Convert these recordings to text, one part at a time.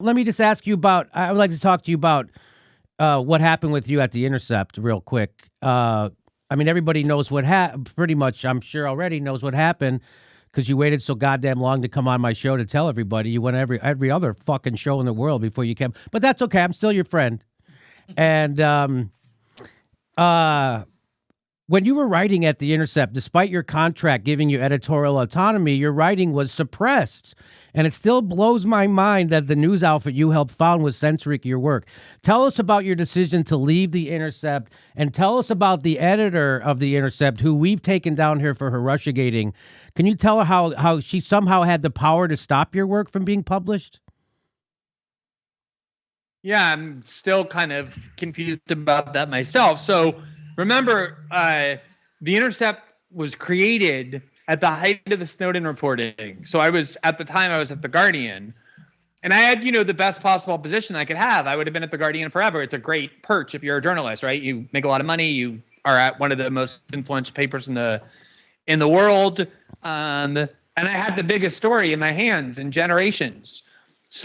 Let me just ask you about. I would like to talk to you about what happened with you at the Intercept, real quick. I mean, everybody knows what happened. Pretty much, I'm sure already knows what happened because you waited so goddamn long to come on my show to tell everybody. You went every other fucking show in the world before you came. But that's okay. I'm still your friend. And when you were writing at The Intercept, despite your contract giving you editorial autonomy, your writing was suppressed. And it still blows my mind that the news outfit you helped found was censoring your work. Tell us about your decision to leave The Intercept, and tell us about the editor of The Intercept, who we've taken down here for her Russiagating. Can you tell her how she somehow had the power to stop your work from being published? Yeah, I'm still kind of confused about that myself. So remember, The Intercept was created at the height of the Snowden reporting. So at the time I was at The Guardian, and I had, the best possible position I could have. I would have been at The Guardian forever. It's a great perch if you're a journalist, right? You make a lot of money. You are at one of the most influential papers in the world. And I had the biggest story in my hands in generations.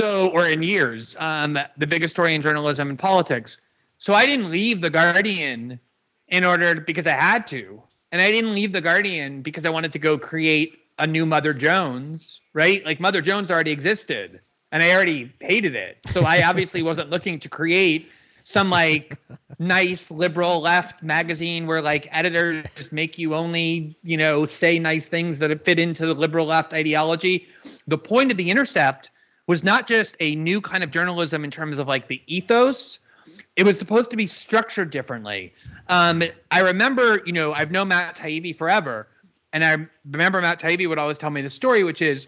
Or in years, the biggest story in journalism and politics. So I didn't leave The Guardian because I had to. And I didn't leave The Guardian because I wanted to go create a new Mother Jones, right? Like Mother Jones already existed and I already hated it. So I obviously wasn't looking to create some like nice liberal left magazine where like editors just make you only, say nice things that fit into the liberal left ideology. The point of The Intercept was not just a new kind of journalism in terms of like the ethos. It was supposed to be structured differently. I remember, I've known Matt Taibbi forever. And I remember Matt Taibbi would always tell me the story, which is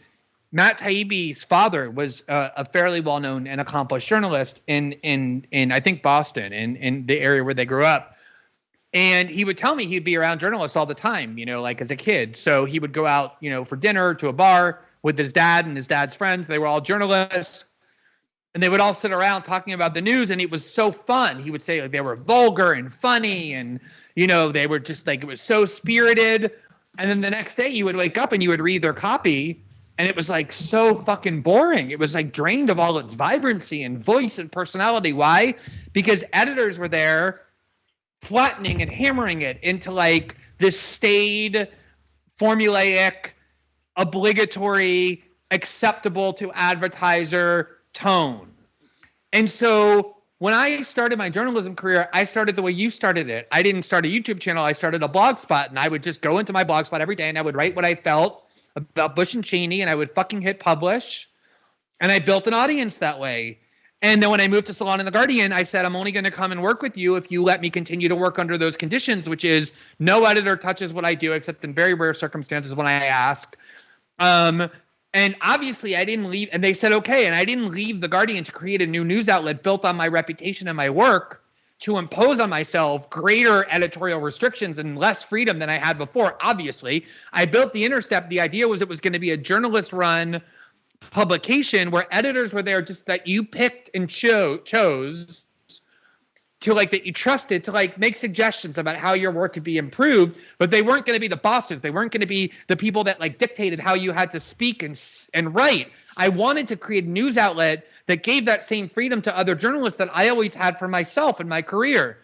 Matt Taibbi's father was a fairly well-known and accomplished journalist in I think Boston, in the area where they grew up. And he would tell me he'd be around journalists all the time, like as a kid. So he would go out, for dinner to a bar with his dad and his dad's friends. They were all journalists. And they would all sit around talking about the news, and it was so fun. He would say like they were vulgar and funny, and they were just like, it was so spirited. And then the next day you would wake up and you would read their copy, and it was like so fucking boring. It was like drained of all its vibrancy and voice and personality. Why? Because editors were there flattening and hammering it into like this staid, formulaic, obligatory, acceptable to advertiser tone. And so when I started my journalism career, I started the way you started it. I didn't start a YouTube channel. I started a blog spot, and I would just go into my blog spot every day and I would write what I felt about Bush and Cheney, and I would fucking hit publish. And I built an audience that way. And then when I moved to Salon and The Guardian, I said, I'm only going to come and work with you if you let me continue to work under those conditions, which is no editor touches what I do except in very rare circumstances when I ask. And obviously I didn't leave, and they said, okay. And I didn't leave The Guardian to create a new news outlet built on my reputation and my work to impose on myself greater editorial restrictions and less freedom than I had before. Obviously, I built The Intercept. The idea was it was going to be a journalist-run publication where editors were there just that you picked and chose to like that you trusted to like make suggestions about how your work could be improved, but they weren't going to be the bosses. They weren't going to be the people that like dictated how you had to speak and write. I wanted to create a news outlet that gave that same freedom to other journalists that I always had for myself in my career.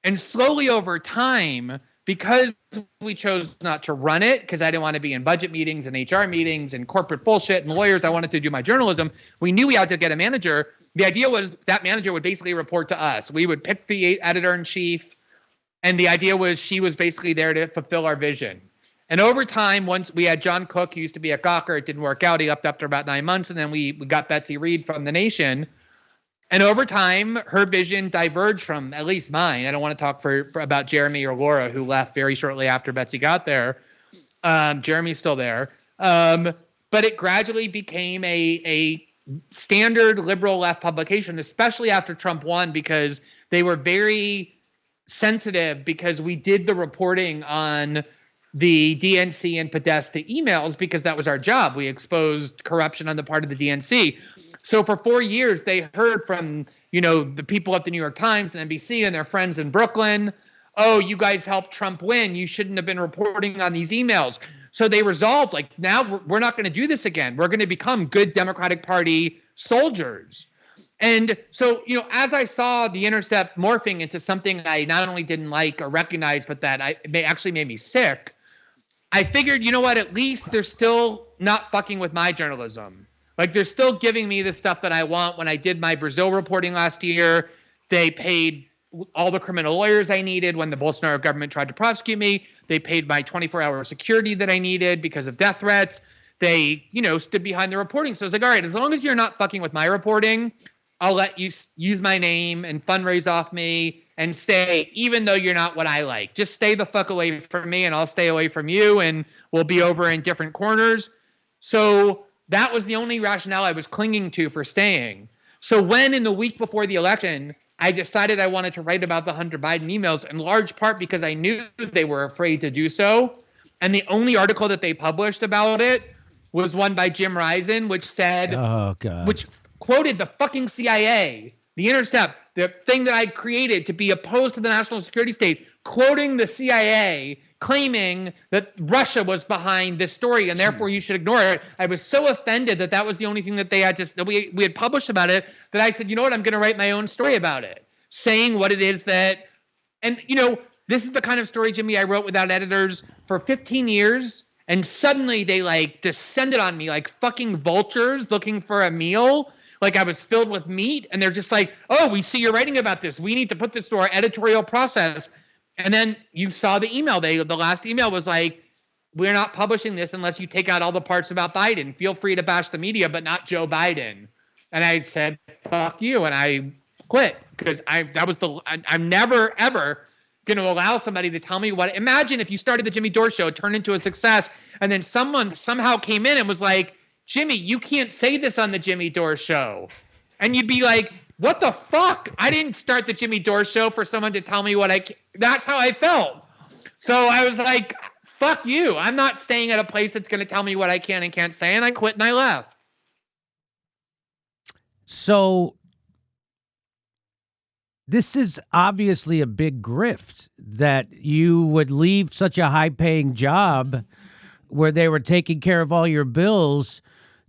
And slowly over time, because we chose not to run it, because I didn't want to be in budget meetings and HR meetings and corporate bullshit and lawyers, I wanted to do my journalism. We knew we had to get a manager. The idea was that manager would basically report to us. We would pick the editor-in-chief, and the idea was she was basically there to fulfill our vision. And over time, once we had John Cook, who used to be at Gawker, it didn't work out. He left after about 9 months, and then we got Betsy Reed from The Nation. And over time, her vision diverged from at least mine. I don't want to talk for about Jeremy or Laura, who left very shortly after Betsy got there. Jeremy's still there. But it gradually became a standard liberal left publication, especially after Trump won, because they were very sensitive because we did the reporting on the DNC and Podesta emails because that was our job. We exposed corruption on the part of the DNC. So for 4 years, they heard from, the people at the New York Times and NBC and their friends in Brooklyn, oh, you guys helped Trump win. You shouldn't have been reporting on these emails. So they resolved, like, now we're not going to do this again. We're going to become good Democratic Party soldiers. And so, as I saw the Intercept morphing into something I not only didn't like or recognize, but that actually made me sick, I figured, you know what, at least they're still not fucking with my journalism. Like, they're still giving me the stuff that I want. When I did my Brazil reporting last year, they paid all the criminal lawyers I needed when the Bolsonaro government tried to prosecute me. They paid my 24-hour security that I needed because of death threats. They, stood behind the reporting. So I was like, all right, as long as you're not fucking with my reporting, I'll let you use my name and fundraise off me and stay, even though you're not what I like. Just stay the fuck away from me and I'll stay away from you and we'll be over in different corners. So that was the only rationale I was clinging to for staying. So when in the week before the election, I decided I wanted to write about the Hunter Biden emails, in large part because I knew they were afraid to do so. And the only article that they published about it was one by Jim Risen, which said, which quoted the fucking CIA, the Intercept, the thing that I created to be opposed to the national security state, quoting the CIA, claiming that Russia was behind this story and therefore you should ignore it. I was so offended that was the only thing that they had that we had published about it, that I said, you know what, I'm going to write my own story about it, saying what it is that, and this is the kind of story, Jimmy, I wrote without editors for 15 years. And suddenly they descended on me like fucking vultures looking for a meal. Like I was filled with meat, and they're just like, oh, we see you're writing about this. We need to put this through our editorial process. And then you saw the email. The last email was like, we're not publishing this unless you take out all the parts about Biden. Feel free to bash the media, but not Joe Biden. And I said, fuck you. And I quit because I'm never, ever going to allow somebody to tell me what. Imagine if you started the Jimmy Dore show, turned into a success, and then someone somehow came in and was like, Jimmy, you can't say this on the Jimmy Dore show. And you'd be like, what the fuck? I didn't start the Jimmy Dore show for someone to tell me what that's how I felt. So I was like, fuck you. I'm not staying at a place that's going to tell me what I can and can't say. And I quit and I left. So this is obviously a big grift that you would leave such a high-paying job where they were taking care of all your bills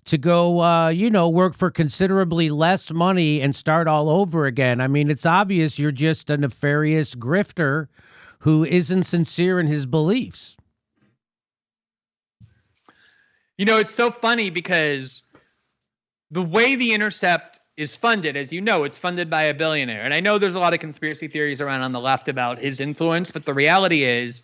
to go, work for considerably less money and start all over again. I mean, it's obvious you're just a nefarious grifter who isn't sincere in his beliefs. It's so funny because the way The Intercept is funded, as you know, it's funded by a billionaire. And I know there's a lot of conspiracy theories around on the left about his influence, but the reality is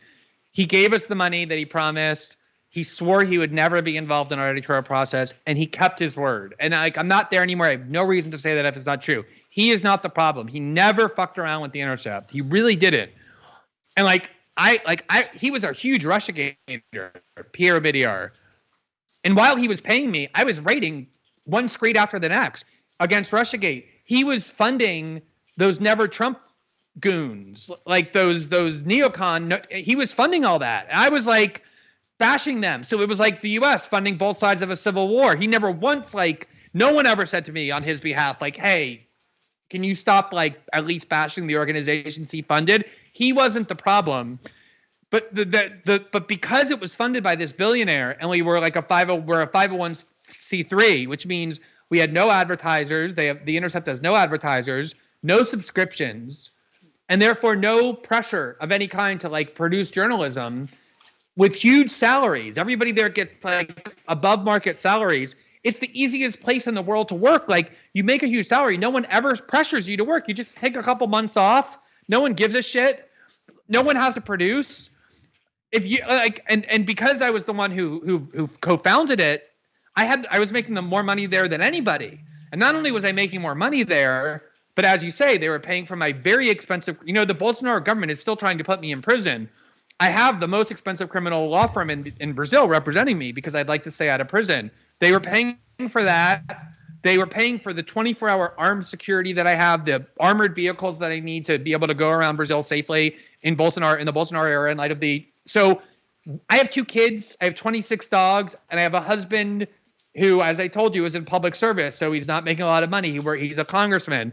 he gave us the money that he promised. He swore he would never be involved in our editorial process, and he kept his word. And I'm not there anymore. I have no reason to say that if it's not true. He is not the problem. He never fucked around with The Intercept. He really didn't. And he was a huge Russiagate, Pierre Omidyar. And while he was paying me, I was writing one screed after the next against Russiagate. He was funding those Never Trump goons, like those neocon. He was funding all that. And I was bashing them. So it was like the U.S. funding both sides of a civil war. He never once, no one ever said to me on his behalf, hey, can you stop at least bashing the organizations he funded? He wasn't the problem. But but because it was funded by this billionaire, and we were we're a 501c3, which means we had no advertisers. The Intercept has no advertisers, no subscriptions, and therefore no pressure of any kind to produce journalism with huge salaries. Everybody there gets above market salaries. It's the easiest place in the world to work. You make a huge salary. No one ever pressures you to work. You just take a couple months off. No one gives a shit. No one has to produce. If you and because I was the one who co-founded it, I was making them more money there than anybody. And not only was I making more money there, but as you say, they were paying for my very expensive. The Bolsonaro government is still trying to put me in prison. I have the most expensive criminal law firm in Brazil representing me because I'd like to stay out of prison. They were paying for that. They were paying for the 24-hour armed security that I have, the armored vehicles that I need to be able to go around Brazil safely in the Bolsonaro era in light of So I have 2 kids. I have 26 dogs, and I have a husband who, as I told you, is in public service. So he's not making a lot of money. He's a congressman.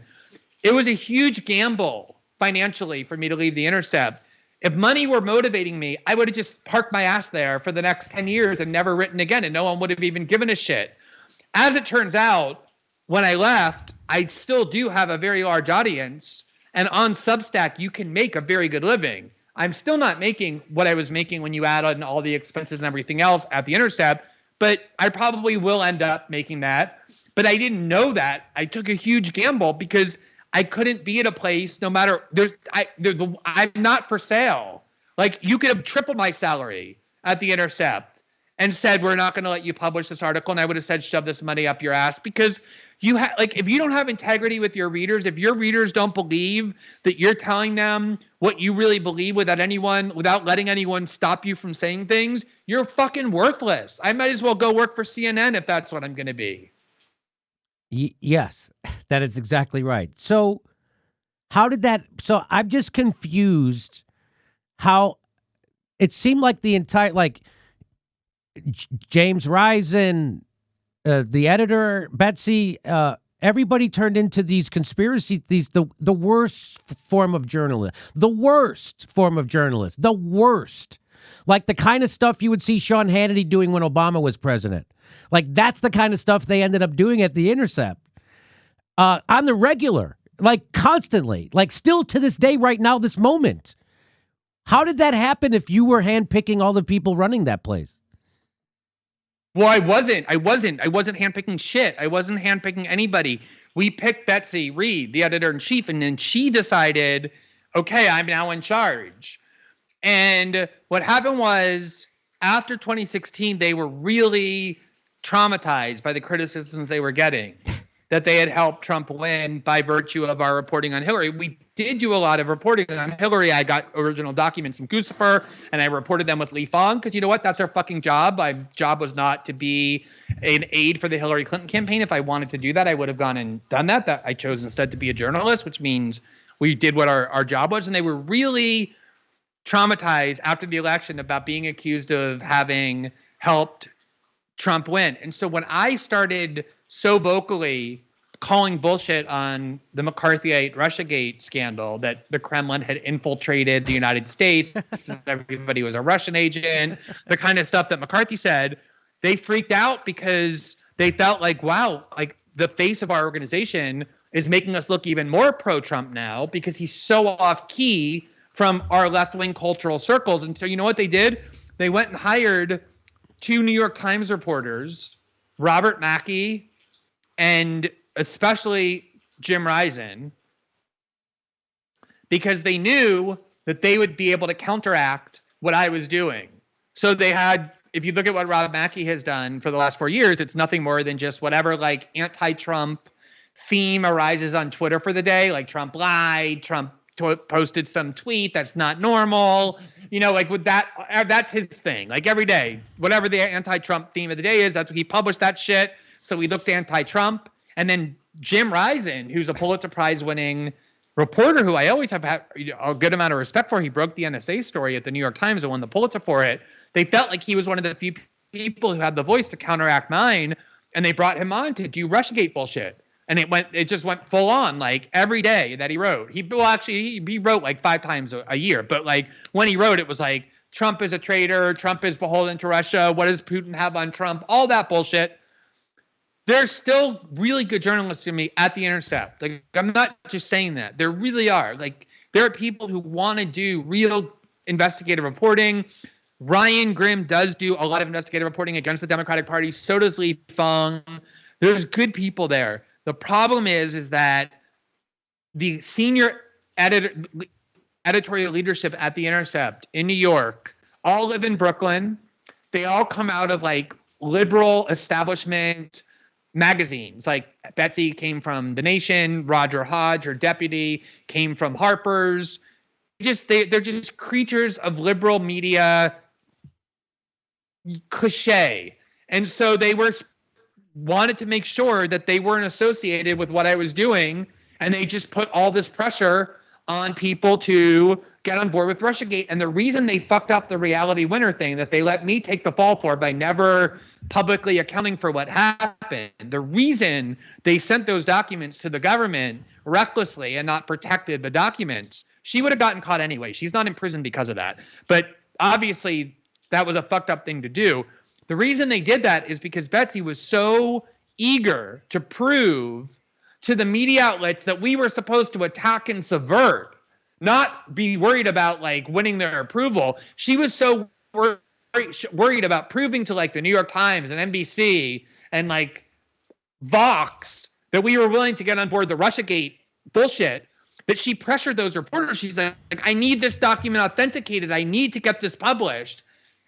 It was a huge gamble financially for me to leave The Intercept. If money were motivating me, I would have just parked my ass there for the next 10 years and never written again, and no one would have even given a shit. As it turns out, when I left, I still do have a very large audience. And on Substack, you can make a very good living. I'm still not making what I was making when you add on all the expenses and everything else at the Intercept, but I probably will end up making that. But I didn't know that. I took a huge gamble because I couldn't be at a place no matter I'm not for sale. Like, you could have tripled my salary at the Intercept and said, we're not going to let you publish this article. And I would have said, shove this money up your ass, because if you don't have integrity with your readers, if your readers don't believe that you're telling them what you really believe without letting anyone stop you from saying things, you're fucking worthless. I might as well go work for CNN if that's what I'm going to be. Yes, that is exactly right. So so I'm just confused how it seemed like the entire, James Risen, the editor, Betsy, everybody turned into these conspiracy, the worst form of journalism, the worst. Like the kind of stuff you would see Sean Hannity doing when Obama was president. Like, that's the kind of stuff they ended up doing at the Intercept on the regular, like constantly, like still to this day, right now, this moment. How did that happen if you were handpicking all the people running that place? Well, I wasn't handpicking shit. I wasn't handpicking anybody. We picked Betsy Reed, the editor-in-chief, and then she decided, okay, I'm now in charge. And what happened was, after 2016, they were really traumatized by the criticisms they were getting, that they had helped Trump win by virtue of our reporting on Hillary. We did do a lot of reporting on Hillary. I got original documents from Guccifer, and I reported them with Lee Fong, because you know what? That's our fucking job. My job was not to be an aide for the Hillary Clinton campaign. If I wanted to do that, I would have gone and done that. That I chose instead to be a journalist, which means we did what our job was. And they were really traumatized after the election about being accused of having helped Trump win. And so when I started so vocally calling bullshit on the McCarthyite Russiagate scandal, that the Kremlin had infiltrated the United States, everybody was a Russian agent, the kind of stuff that McCarthy said, they freaked out because they felt like, wow, like the face of our organization is making us look even more pro-Trump now because he's so off key from our left-wing cultural circles. And so you know what they did? They went and hired 2 New York Times reporters, Robert Mackey and especially Jim Risen, because they knew that they would be able to counteract what I was doing. So they had, if you look at what Rob Mackey has done for the last 4 years, it's nothing more than just whatever like anti-Trump theme arises on Twitter for the day, like Trump lied, Trump posted some tweet that's not normal, you know, like with that, that's his thing. Like every day, whatever the anti-Trump theme of the day is, that's what he published that shit. So we looked anti-Trump. And then Jim Risen, who's a Pulitzer Prize winning reporter who I always have had a good amount of respect for. He broke the NSA story at the New York Times and won the Pulitzer for it. They felt like he was one of the few people who had the voice to counteract mine, and they brought him on to do Russiagate bullshit. And it just went full on, like every day that he wrote. He wrote like 5 times a year, but like when he wrote, it was like Trump is a traitor, Trump is beholden to Russia, what does Putin have on Trump, all that bullshit. There's still really good journalists to me at the Intercept. Like, I'm not just saying that. There really are. Like, there are people who want to do real investigative reporting. Ryan Grimm does do a lot of investigative reporting against the Democratic Party. So does Lee Fong. There's good people there. The problem is that the senior editorial leadership at the Intercept in New York all live in Brooklyn. They all come out of like liberal establishment magazines. Like Betsy came from The Nation, Roger Hodge, her deputy, came from Harper's. They're just creatures of liberal media cliche. And so they wanted to make sure that they weren't associated with what I was doing, and they just put all this pressure on people to get on board with Russiagate. And the reason they fucked up the reality winner thing that they let me take the fall for by never publicly accounting for what happened, the reason they sent those documents to the government recklessly and not protected the documents, she would have gotten caught anyway. She's not in prison because of that. But obviously that was a fucked up thing to do. The reason they did that is because Betsy was so eager to prove to the media outlets that we were supposed to attack and subvert, not be worried about like winning their approval. She was so worried about proving to like the New York Times and NBC and like Vox that we were willing to get on board the Russiagate bullshit, that she pressured those reporters. She's like, I need this document authenticated. I need to get this published.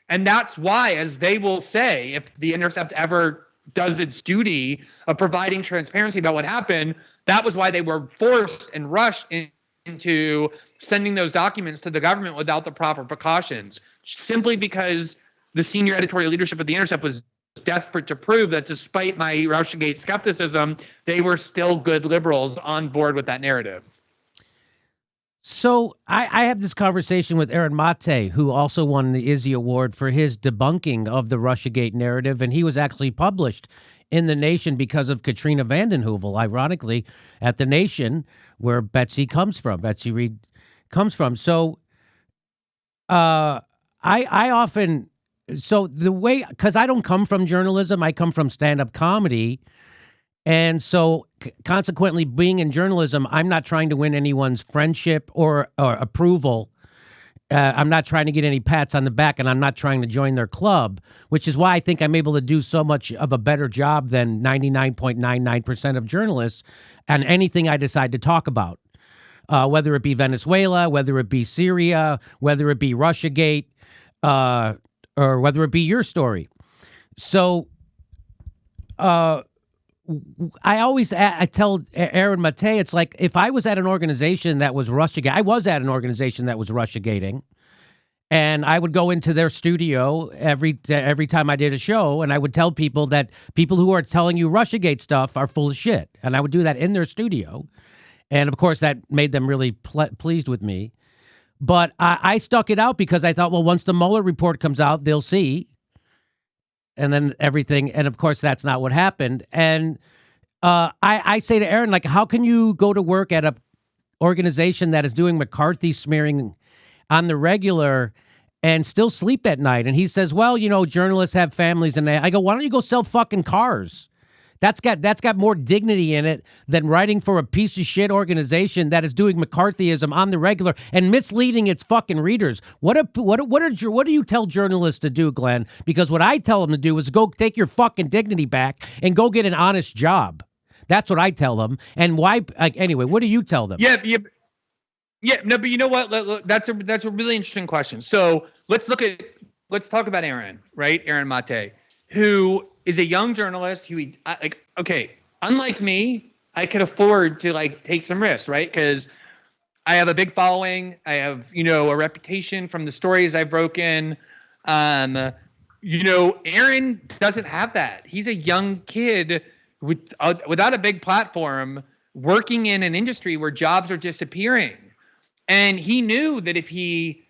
And that's why, as they will say, if the Intercept ever does its duty of providing transparency about what happened, that was why they were forced and rushed into sending those documents to the government without the proper precautions, simply because the senior editorial leadership of the Intercept was desperate to prove that despite my Russiagate skepticism, they were still good liberals on board with that narrative. So I had this conversation with Aaron Mate, who also won the Izzy Award for his debunking of the Russiagate narrative, and he was actually published in The Nation because of Katrina vanden Heuvel, ironically, at The Nation, where Betsy Reed comes from. So I often, so the way, because I don't come from journalism, I come from stand-up comedy. And so consequently, being in journalism, I'm not trying to win anyone's friendship or approval. I'm not trying to get any pats on the back, and I'm not trying to join their club, which is why I think I'm able to do so much of a better job than 99.99% of journalists on anything I decide to talk about, whether it be Venezuela, whether it be Syria, whether it be Russiagate, or whether it be your story. So, I tell Aaron Mate, it's like if I was at an organization that was Russiagate, I was at an organization that was Russiagating, and I would go into their studio every time I did a show, and I would tell people that people who are telling you Russiagate stuff are full of shit, and I would do that in their studio, and of course that made them really pleased with me. But I stuck it out because I thought, well, once the Mueller report comes out, they'll see. And then everything, and of course, that's not what happened. And I say to Aaron, like, how can you go to work at a organization that is doing McCarthy smearing on the regular and still sleep at night? And he says, well, you know, journalists have families, and I go, why don't you go sell fucking cars? That's got more dignity in it than writing for a piece of shit organization that is doing McCarthyism on the regular and misleading its fucking readers. What do you tell journalists to do, Glenn? Because what I tell them to do is go take your fucking dignity back and go get an honest job. That's what I tell them. And why? Anyway, what do you tell them? Yeah. No, but you know what? That's a really interesting question. So let's talk about Aaron, right? Aaron Mate, who is a young journalist who, unlike me, I could afford to take some risks, right? Because I have a big following. I have, a reputation from the stories I've broken. Aaron doesn't have that. He's a young kid without a big platform, working in an industry where jobs are disappearing. And he knew that if he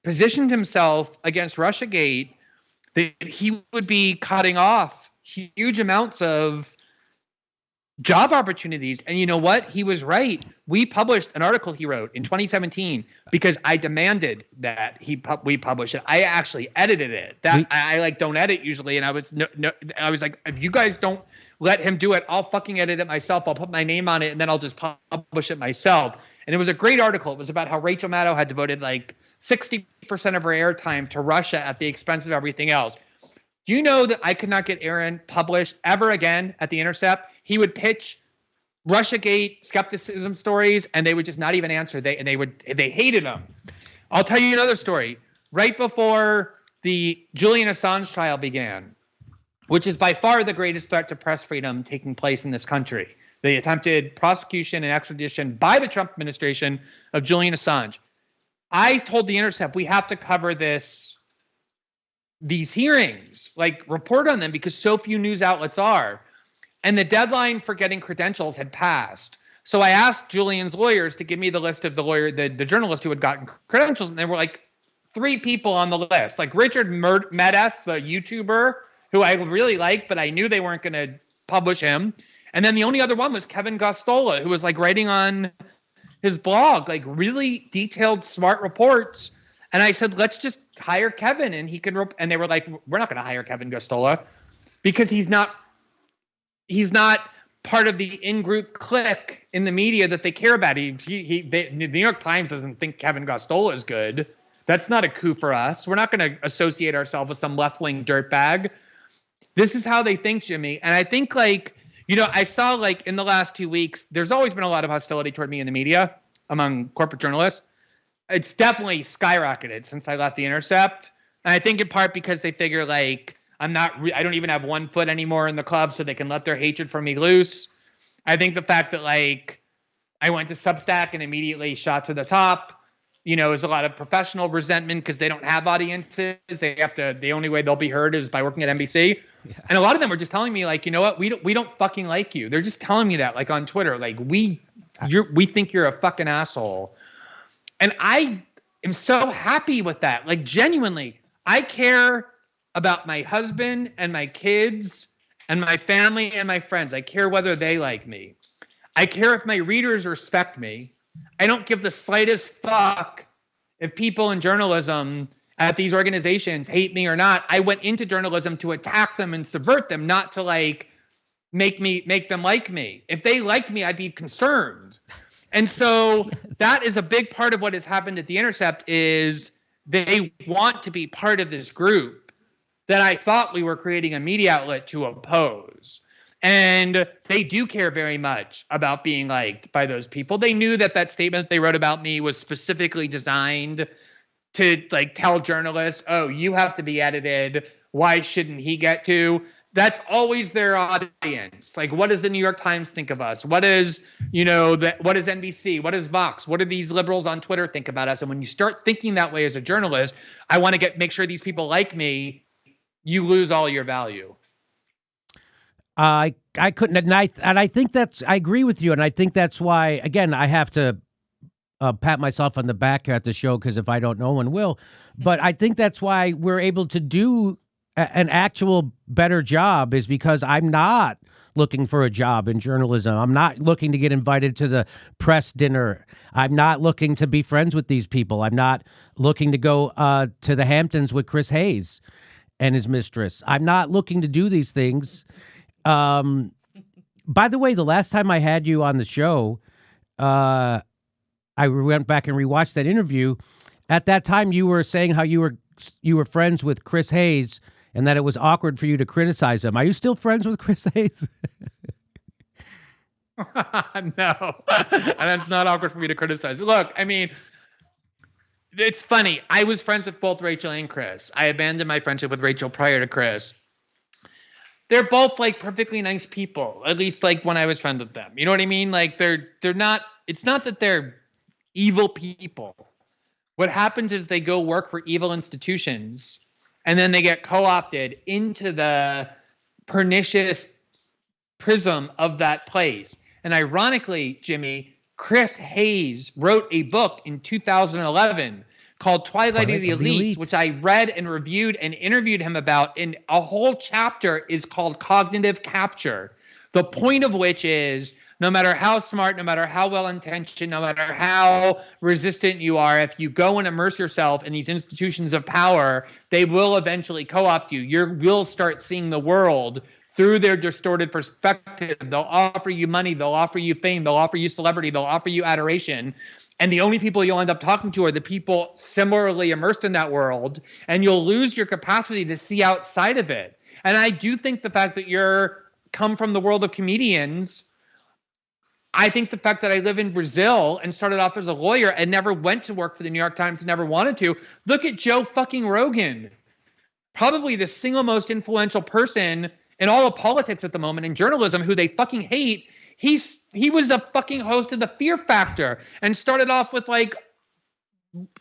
positioned himself against Russiagate, that he would be cutting off huge amounts of job opportunities. And you know what? He was right. We published an article he wrote in 2017 because I demanded that we publish it. I actually edited it. I don't edit usually, and I was like, if you guys don't let him do it, I'll fucking edit it myself. I'll put my name on it, and then I'll just publish it myself. And it was a great article. It was about how Rachel Maddow had devoted 60% of her airtime to Russia at the expense of everything else. Do you know that I could not get Aaron published ever again at The Intercept? He would pitch Russiagate skepticism stories, and they would just not even answer. They hated him. I'll tell you another story. Right before the Julian Assange trial began, which is by far the greatest threat to press freedom taking place in this country, the attempted prosecution and extradition by the Trump administration of Julian Assange, I told The Intercept we have to cover these hearings, report on them, because so few news outlets are. And the deadline for getting credentials had passed. So I asked Julian's lawyers to give me the list of the journalists who had gotten credentials, and there were 3 people on the list. Richard Medes, the YouTuber, who I really liked, but I knew they weren't going to publish him. And then the only other one was Kevin Gosztola, who was writing on his blog, really detailed, smart reports. And I said, let's just hire Kevin, and he can. And they were like, we're not going to hire Kevin Gosztola because he's not he's not part of the in-group clique in the media that they care about. The New York Times doesn't think Kevin Gosztola is good. That's not a coup for us. We're not going to associate ourselves with some left-wing dirtbag. This is how they think, Jimmy. And I think, like, you know, I saw, like, in the last 2 weeks, there's always been a lot of hostility toward me in the media among corporate journalists. It's definitely skyrocketed since I left The Intercept. And I think in part because they figure, like, I don't even have 1 foot anymore in the club, so they can let their hatred for me loose. I think the fact that, like, I went to Substack and immediately shot to the top, you know, is a lot of professional resentment because they don't have audiences. The only way they'll be heard is by working at NBC. Yeah. And a lot of them were just telling me, like, you know what, we don't fucking like you. They're just telling me that, like, on Twitter, like, we think you're a fucking asshole. And I am so happy with that. Like, genuinely, I care about my husband and my kids and my family and my friends. I care whether they like me. I care if my readers respect me. I don't give the slightest fuck if people in journalism at these organizations hate me or not. I went into journalism to attack them and subvert them, not to, like, make them like me. If they liked me, I'd be concerned. And so that is a big part of what has happened at The Intercept is they want to be part of this group that I thought we were creating a media outlet to oppose. And they do care very much about being liked by those people. They knew that statement they wrote about me was specifically designed to, like, tell journalists, oh, you have to be edited. Why shouldn't he get to? That's always their audience. Like, what does the New York Times think of us? What is, you know, what is NBC? What is Vox? What do these liberals on Twitter think about us? And when you start thinking that way as a journalist, I want to make sure these people like me. You lose all your value. I couldn't, and I think I agree with you, and I think that's why, again, I have to pat myself on the back here at the show, because if I don't, no one will. But I think that's why we're able to do an actual better job, is because I'm not looking for a job in journalism. I'm not looking to get invited to the press dinner. I'm not looking to be friends with these people. I'm not looking to go to the Hamptons with Chris Hayes and his mistress. I'm not looking to do these things. By the way, the last time I had you on the show, I went back and rewatched that interview. At that time, you were saying how you were friends with Chris Hayes and that it was awkward for you to criticize him. Are you still friends with Chris Hayes? No, and it's not awkward for me to criticize. Look, I mean, it's funny. I was friends with both Rachel and Chris. I abandoned my friendship with Rachel prior to Chris. They're both, like, perfectly nice people, at least, like, when I was friends with them. You know what I mean? Like, they're not, it's not that they're evil people. What happens is they go work for evil institutions, and then they get co-opted into the pernicious prism of that place. And ironically, Jimmy, Chris Hayes wrote a book in 2011 called Twilight of the Elites, which I read and reviewed and interviewed him about. And a whole chapter is called Cognitive Capture. The point of which is, no matter how smart, no matter how well-intentioned, no matter how resistant you are, if you go and immerse yourself in these institutions of power, they will eventually co-opt you. You will start seeing the world through their distorted perspective. They'll offer you money. They'll offer you fame. They'll offer you celebrity. They'll offer you adoration. And the only people you'll end up talking to are the people similarly immersed in that world. And you'll lose your capacity to see outside of it. And I do think the fact that you're come from the world of comedians, I think the fact that I live in Brazil and started off as a lawyer and never went to work for the New York Times and never wanted to. Look at Joe fucking Rogan. Probably the single most influential person in all of politics at the moment, in journalism, who they fucking hate. He was a fucking host of the Fear Factor and started off with, like,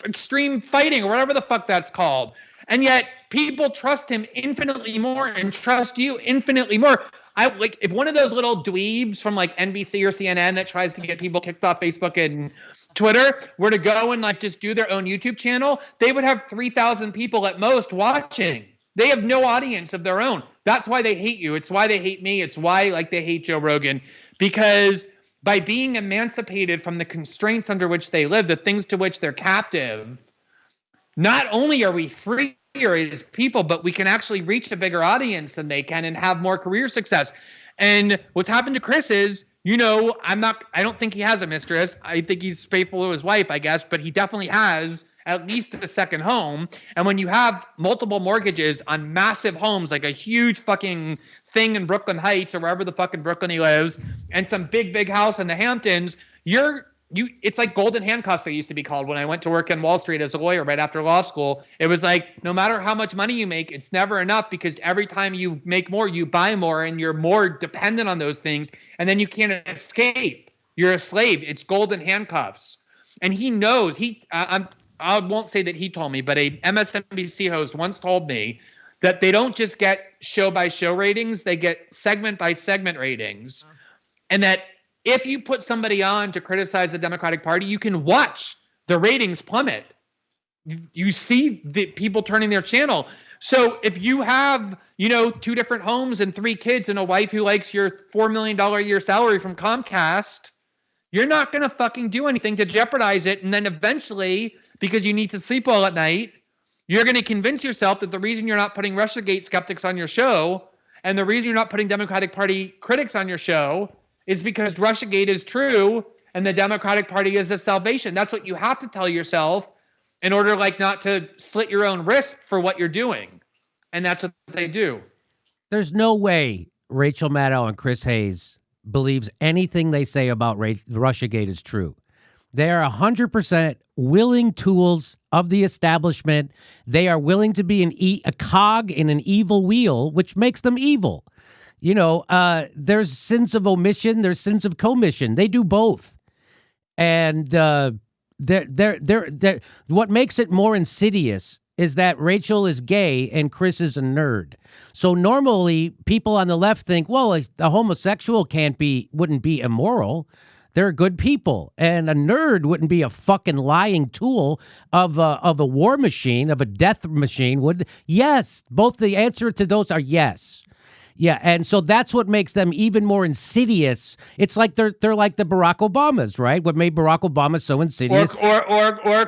extreme fighting or whatever the fuck that's called. And yet people trust him infinitely more and trust you infinitely more. If one of those little dweebs from, like, NBC or CNN that tries to get people kicked off Facebook and Twitter were to go and, like, just do their own YouTube channel, they would have 3,000 people at most watching. They have no audience of their own. That's why they hate you. It's why they hate me. It's why, like, they hate Joe Rogan, because by being emancipated from the constraints under which they live, the things to which they're captive, not only are we freer as people, but we can actually reach a bigger audience than they can and have more career success. And what's happened to Chris is, I don't think he has a mistress. I think he's faithful to his wife, I guess, but he definitely has at least a second home. And when you have multiple mortgages on massive homes, like a huge fucking thing in Brooklyn Heights or wherever the fucking Brooklyn he lives, and some big house in the Hamptons, it's like golden handcuffs, they used to be called when I went to work in Wall Street as a lawyer right after law school. It was like, no matter how much money you make, it's never enough, because every time you make more, you buy more, and you're more dependent on those things. And then you can't escape. You're a slave. It's golden handcuffs. And he knows. I won't say that he told me, but a MSNBC host once told me that they don't just get show by show ratings, they get segment by segment ratings. And that if you put somebody on to criticize the Democratic Party, you can watch the ratings plummet. You see the people turning their channel. So if you have, 2 different homes and 3 kids and a wife who likes your $4 million a year salary from Comcast, you're not going to fucking do anything to jeopardize it. And then eventually, because you need to sleep well at night, you're going to convince yourself that the reason you're not putting Russiagate skeptics on your show and the reason you're not putting Democratic Party critics on your show is because Russiagate is true and the Democratic Party is the salvation. That's what you have to tell yourself in order, not to slit your own wrist for what you're doing. And that's what they do. There's no way Rachel Maddow and Chris Hayes believes anything they say about Russiagate is true. They are 100% willing tools of the establishment. They are willing to be a cog in an evil wheel, which makes them evil. There's sins of omission, there's sins of commission. They do both. And what makes it more insidious is that Rachel is gay and Chris is a nerd. So normally people on the left think, well, a homosexual wouldn't be immoral. They're good people. And a nerd wouldn't be a fucking lying tool of a war machine, of a death machine, would? Yes. Both the answer to those are yes. Yeah, and so that's what makes them even more insidious. It's like they're like the Barack Obamas, right? What made Barack Obama so insidious? Or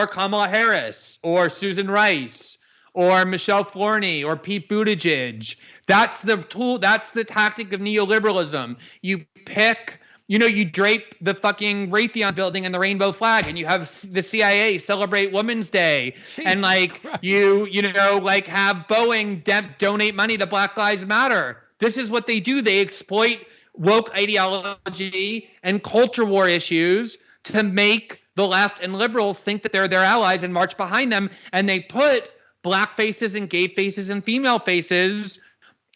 Kamala Harris, or Susan Rice, or Michelle Flournoy, or Pete Buttigieg. That's the tool. That's the tactic of neoliberalism. You pick. You drape the fucking Raytheon building in the rainbow flag, and you have the CIA celebrate Women's Day, and you have Boeing donate money to Black Lives Matter. This is what they do. They exploit woke ideology and culture war issues to make the left and liberals think that they're their allies and march behind them, and they put black faces and gay faces and female faces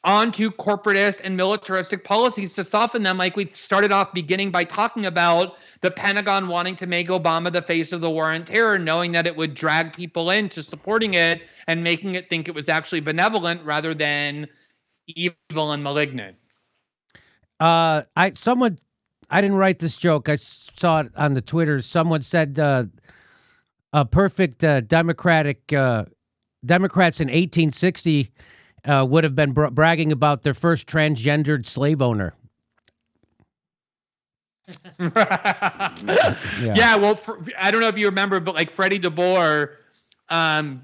onto corporatist and militaristic policies to soften them, like we started off beginning by talking about the Pentagon wanting to make Obama the face of the war on terror, knowing that it would drag people into supporting it and making it think it was actually benevolent rather than evil and malignant. I didn't write this joke. I saw it on the Twitter. Someone said a perfect Democrats in 1860 would have been bragging about their first transgendered slave owner. Yeah, well, I don't know if you remember, but Freddie Dore,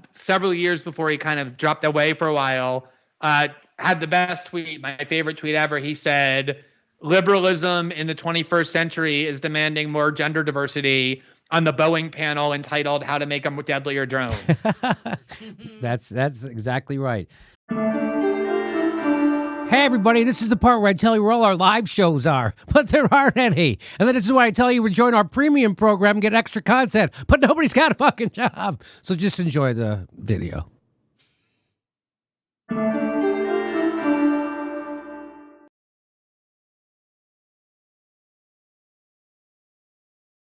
several years before he kind of dropped away for a while, had the best tweet, my favorite tweet ever. He said, liberalism in the 21st century is demanding more gender diversity on the Boeing panel entitled How to Make a Deadlier Drone. That's exactly right. Hey, everybody, this is the part where I tell you where all our live shows are, but there aren't any. And then this is where I tell you to join our premium program and get extra content, but nobody's got a fucking job. So just enjoy the video.